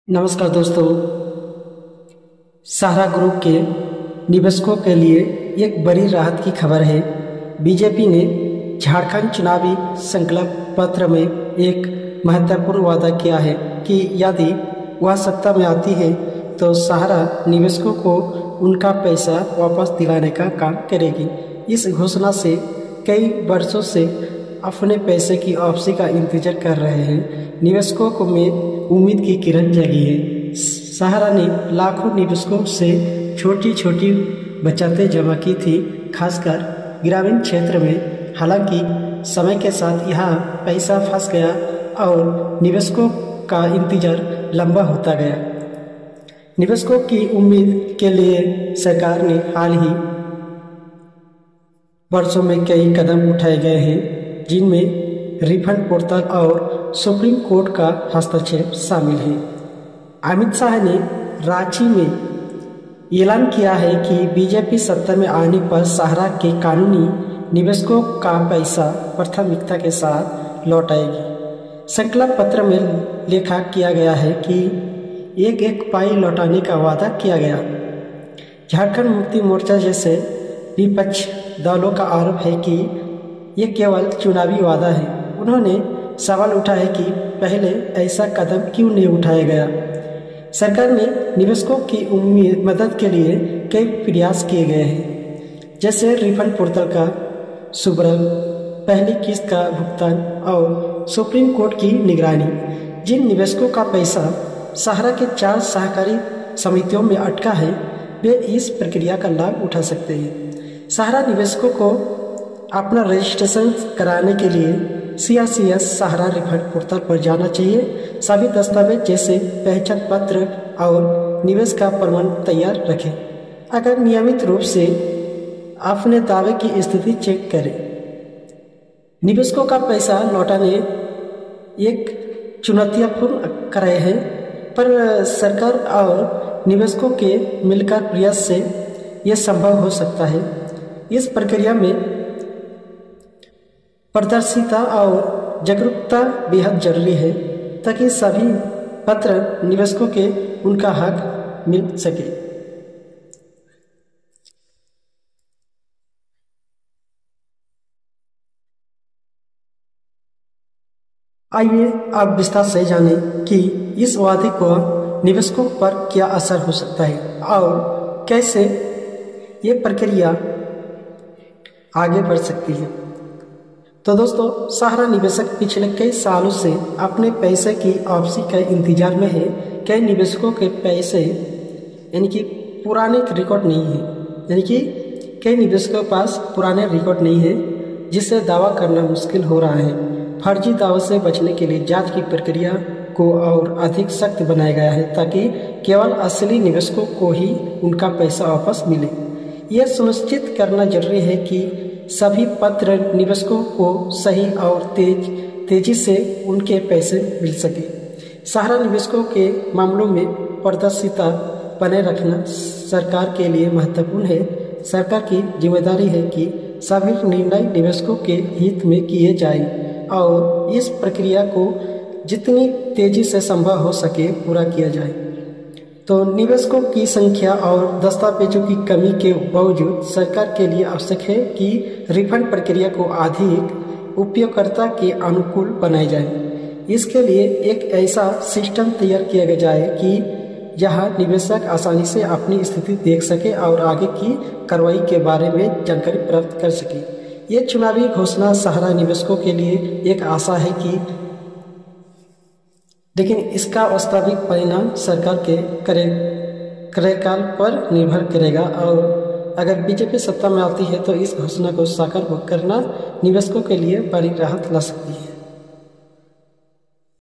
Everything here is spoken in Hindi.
नमस्कार दोस्तों। सहारा ग्रुप के निवेशकों के लिए एक बड़ी राहत की खबर है। बीजेपी ने झारखंड चुनावी संकल्प पत्र में एक महत्वपूर्ण वादा किया है कि यदि वह सत्ता में आती है तो सहारा निवेशकों को उनका पैसा वापस दिलाने का काम करेगी। इस घोषणा से कई वर्षों से अपने पैसे की वापसी का इंतजार कर रहे हैं निवेशकों को में उम्मीद की किरण जगी है। सहारा ने लाखों निवेशकों से छोटी छोटी बचतें जमा की थी, खासकर ग्रामीण क्षेत्र में। हालांकि समय के साथ यह पैसा फंस गया और निवेशकों का इंतजार लंबा होता गया। निवेशकों की उम्मीद के लिए सरकार ने हाल ही वर्षों में कई कदम उठाए गए हैं, जिनमें रिफंड पोर्टल और सुप्रीम कोर्ट का हस्तक्षेप शामिल है। अमित शाह ने रांची में ऐलान किया है कि बीजेपी सत्ता में आने पर सहारा के कानूनी निवेशकों का पैसा प्राथमिकता के साथ लौटाएगी। संकल्प पत्र में लिखा किया गया है कि एक एक पाई लौटाने का वादा किया गया। झारखंड मुक्ति मोर्चा जैसे विपक्ष दलों का आरोप है कि ये केवल चुनावी वादा है। उन्होंने सवाल उठाया कि पहले ऐसा कदम क्यों नहीं उठाया गया। सरकार ने निवेशकों की मदद के लिए कई प्रयास किए गए हैं, जैसे रिफंड पोर्टल का शुभारंभ, पहली किस्त का भुगतान और सुप्रीम कोर्ट की निगरानी। जिन निवेशकों का पैसा सहारा के 4 सहकारी समितियों में अटका है, वे इस प्रक्रिया का लाभ उठा सकते हैं। सहारा निवेशकों को अपना रजिस्ट्रेशन कराने के लिए CRCS सहारा रिफंड पोर्टल पर जाना चाहिए। सभी दस्तावेज जैसे पहचान पत्र और निवेश का प्रमाण तैयार रखें। अगर नियमित रूप से अपने दावे की स्थिति चेक करें। निवेशकों का पैसा लौटाने एक चुनौतीपूर्ण कार्य है, पर सरकार और निवेशकों के मिलकर प्रयास से यह संभव हो सकता है। इस प्रक्रिया में पारदर्शिता और जागरूकता बेहद जरूरी है, ताकि सभी पात्र निवेशकों के उनका हक मिल सके। आइए अब विस्तार से जानें कि इस वादे को निवेशकों पर क्या असर हो सकता है और कैसे ये प्रक्रिया आगे बढ़ सकती है। तो दोस्तों, सहारा निवेशक पिछले कई सालों से अपने पैसे की वापसी के इंतजार में है। कई निवेशकों के पैसे यानी कि पुराने रिकॉर्ड नहीं है, यानी कि कई निवेशकों के पास पुराने रिकॉर्ड नहीं है, जिससे दावा करना मुश्किल हो रहा है। फर्जी दावों से बचने के लिए जांच की प्रक्रिया को और अधिक सख्त बनाया गया है, ताकि केवल असली निवेशकों को ही उनका पैसा वापस मिले। यह सुनिश्चित करना जरूरी है कि सभी पात्र निवेशकों को सही और तेजी से उनके पैसे मिल सके। सहारा निवेशकों के मामलों में पारदर्शिता बनाए रखना सरकार के लिए महत्वपूर्ण है। सरकार की जिम्मेदारी है कि सभी निर्णय निवेशकों के हित में किए जाएं और इस प्रक्रिया को जितनी तेजी से संभव हो सके पूरा किया जाए। तो निवेशकों की संख्या और दस्तावेजों की कमी के बावजूद सरकार के लिए आवश्यक है कि रिफंड प्रक्रिया को अधिक उपयोगकर्ता के अनुकूल बनाया जाए। इसके लिए एक ऐसा सिस्टम तैयार किया जाए कि जहां निवेशक आसानी से अपनी स्थिति देख सके और आगे की कार्रवाई के बारे में जानकारी प्राप्त कर सके। ये चुनावी घोषणा सहारा निवेशकों के लिए एक आशा है कि, लेकिन इसका वास्तविक परिणाम सरकार के कार्यकाल पर निर्भर करेगा। और अगर बीजेपी सत्ता में आती है तो इस घोषणा को साकार करना निवेशकों के लिए बड़ी राहत ला सकती है।